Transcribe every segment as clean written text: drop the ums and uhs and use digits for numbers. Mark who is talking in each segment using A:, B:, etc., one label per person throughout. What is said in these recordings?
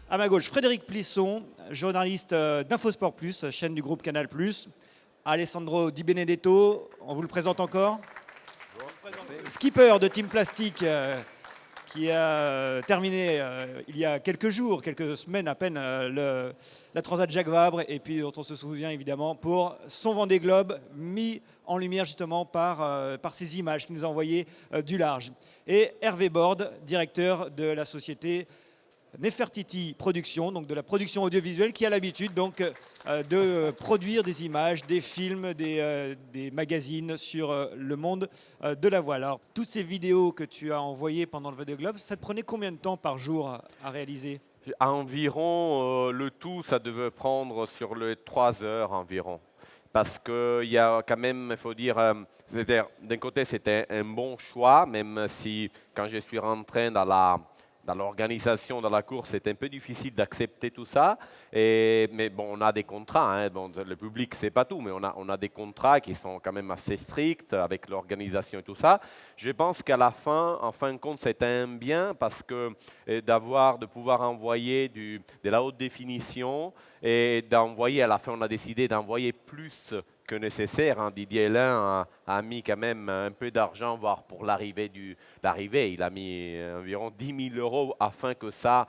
A: À ma gauche, Frédéric Plisson, journaliste d'Infosport Plus, chaîne du groupe Canal+. Alessandro Di Benedetto, on vous le présente encore. Skipper de Team Plastic, qui a terminé il y a quelques jours, quelques semaines à peine, la Transat Jacques Vabre, et puis dont on se souvient évidemment pour son Vendée Globe, mis en lumière justement par ces images qu'il nous a envoyées du large. Et Hervé Borde, directeur de la société Nefertiti Productions, donc de la production audiovisuelle, qui a l'habitude donc de produire des images, des films, des magazines sur le monde de la voile. Alors, toutes ces vidéos que tu as envoyées pendant le Vendée Globe, ça te prenait combien de temps par jour à réaliser?
B: Environ, le tout, ça devait prendre sur les 3 heures environ. Parce qu'il y a quand même, il faut dire, d'un côté, c'était un bon choix, même si quand je suis rentré dans l'organisation, dans la course, c'est un peu difficile d'accepter tout ça. Mais bon, on a des contrats. Hein. Bon, le public, c'est pas tout, mais on a des contrats qui sont quand même assez stricts avec l'organisation et tout ça. Je pense qu'à la fin, en fin de compte, c'est un bien parce que de pouvoir envoyer de la haute définition et d'envoyer, à la fin, on a décidé d'envoyer plus que nécessaire. Hein. Didier Hélin a mis quand même un peu d'argent, voire pour l'arrivée. Il a mis environ 10 000 euros afin que ça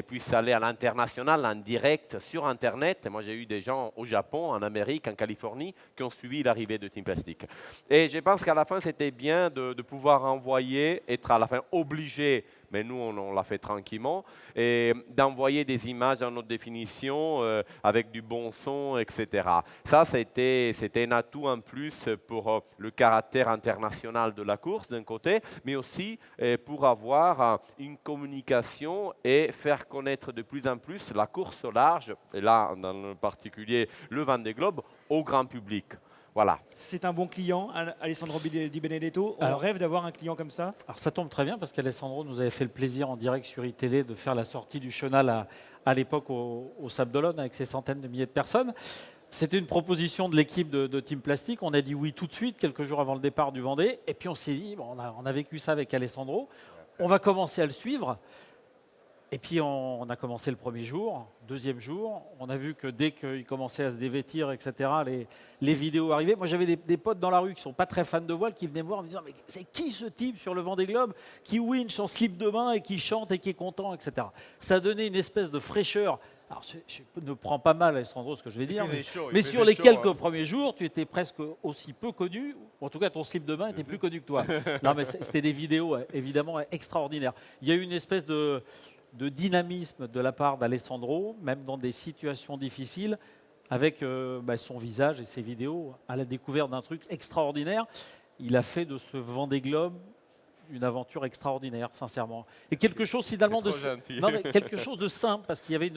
B: puisse aller à l'international, en direct, sur Internet. Et moi, j'ai eu des gens au Japon, en Amérique, en Californie, qui ont suivi l'arrivée de Team Plastic. Et je pense qu'à la fin, c'était bien de pouvoir envoyer, être à la fin obligé, mais nous, on l'a fait tranquillement, et d'envoyer des images en haute définition avec du bon son, etc. Ça, c'était un atout en plus pour le caractère international de la course, d'un côté, mais aussi pour avoir une communication et faire connaître de plus en plus la course au large, et là, en particulier le Vendée Globe, au grand public. Voilà.
A: C'est un bon client, Alessandro Di Benedetto. On rêve d'avoir un client comme ça.
C: Alors ça tombe très bien parce qu'Alessandro nous avait fait le plaisir en direct sur iTélé de faire la sortie du chenal à l'époque au Sable d'Olonne avec ses centaines de milliers de personnes. C'était une proposition de l'équipe de Team Plastic. On a dit oui tout de suite, quelques jours avant le départ du Vendée. Et puis on s'est dit, bon, on a vécu ça avec Alessandro. On va commencer à le suivre. Et puis on a commencé le premier jour, deuxième jour, on a vu que dès qu'il commençait à se dévêtir, etc., les vidéos arrivaient. Moi j'avais des potes dans la rue qui ne sont pas très fans de voile qui venaient me voir en me disant « Mais c'est qui ce type sur le Vendée Globe qui winch en slip de bain et qui chante et qui est content, etc. » Ça donnait une espèce de fraîcheur. Alors je ne prends pas mal, Alessandro, ce que je vais dire, mais sur les quelques premiers jours, tu étais presque aussi peu connu, ou en tout cas ton slip de bain était plus connu que toi. Non mais c'était des vidéos évidemment extraordinaires. Il y a eu une espèce de dynamisme de la part d'Alessandro, même dans des situations difficiles, avec son visage et ses vidéos, à la découverte d'un truc extraordinaire. Il a fait de ce Vendée Globe une aventure extraordinaire, sincèrement. Et quelque chose finalement quelque chose de simple, parce qu'il y avait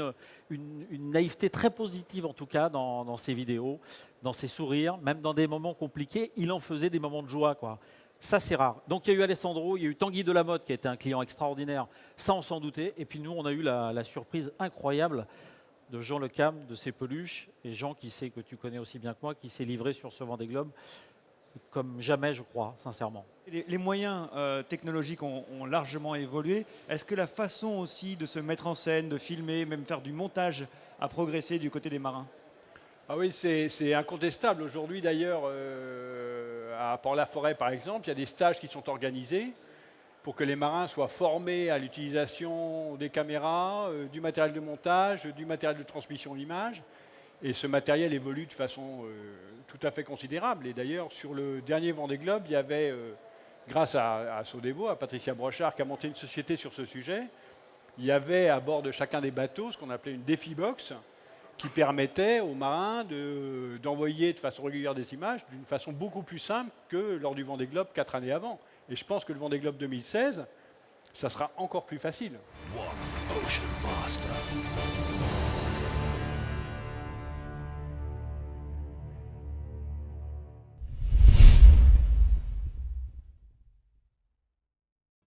C: une naïveté très positive, en tout cas, dans ses vidéos, dans ses sourires, même dans des moments compliqués, il en faisait des moments de joie, quoi. Ça, c'est rare. Donc, il y a eu Alessandro, il y a eu Tanguy Delamotte qui a été un client extraordinaire. Ça, on s'en doutait. Et puis, nous, on a eu la surprise incroyable de Jean Le Cam, de ses peluches. Et Jean, qui sait que tu connais aussi bien que moi, qui s'est livré sur ce Vendée Globe comme jamais, je crois, sincèrement.
A: Les moyens technologiques ont largement évolué. Est-ce que la façon aussi de se mettre en scène, de filmer, même faire du montage, a progressé du côté des marins?
D: Ah oui, c'est incontestable. Aujourd'hui, d'ailleurs, à Port-la-Forêt, par exemple, il y a des stages qui sont organisés pour que les marins soient formés à l'utilisation des caméras, du matériel de montage, du matériel de transmission d'image. Et ce matériel évolue de façon tout à fait considérable. Et d'ailleurs, sur le dernier Vendée Globe, il y avait, grâce à Sodebo, à Patricia Brochard, qui a monté une société sur ce sujet, il y avait à bord de chacun des bateaux ce qu'on appelait une défi box, qui permettait aux marins d'envoyer de façon régulière des images d'une façon beaucoup plus simple que lors du Vendée Globe 4 années avant. Et je pense que le Vendée Globe 2016, ça sera encore plus facile.